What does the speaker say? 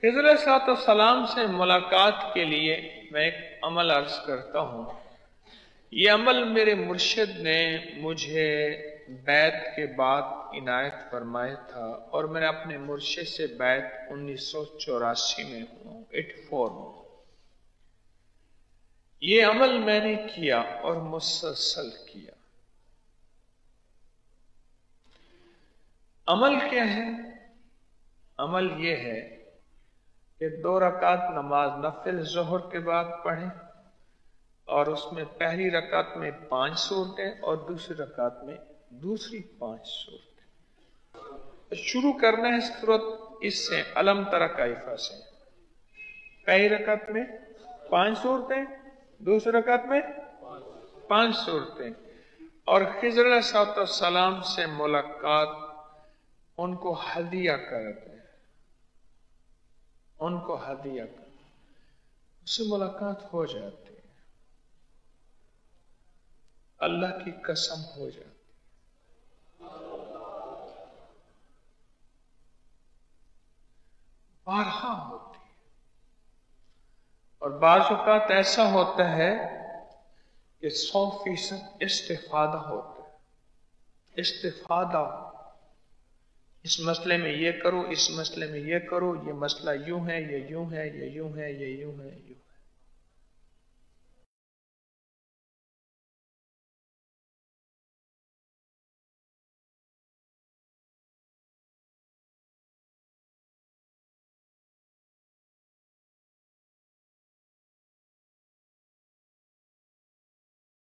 خضر السلام سے ملاقات کے لیے میں ایک عمل عرض کرتا ہوں۔ یہ عمل میرے مرشد نے مجھے بیعت کے بعد عنایت فرمایا تھا، اور میں نے اپنے مرشد سے بیعت 1984 میں ہوں، 84 میں۔ یہ عمل میں نے کیا اور مسلسل کیا۔ عمل کیا ہے؟ عمل یہ ہے کہ 2 رکعت نماز نفل ظہر کے بعد پڑھیں، اور اس میں پہلی رکعت میں 5 سورتیں اور دوسری رکعت میں دوسری 5 سورتیں۔ شروع کرنا ہے سورت اس سے، الم تر کیف سے۔ پہلی رکعت میں 5 سورتیں، دوسری رکعت میں 5 سورتیں، اور خضر علیہ السلام سے ملاقات ان کو ہدیہ کر دیں، ان کو ہدیہ کر دیں، اس سے ملاقات ہو جاتی ہے، اللہ کی قسم ہو جاتی ہے۔ بارہا ہوتی ہے، اور بعض اوقات ایسا ہوتا ہے کہ 100% استفادہ ہوتا ہے، استفادہ۔ اس مسئلے میں یہ کرو، اس مسئلے میں یہ کرو، یہ مسئلہ یوں ہے، یہ یوں ہے، یہ یوں ہے، یہ یوں ہے، یوں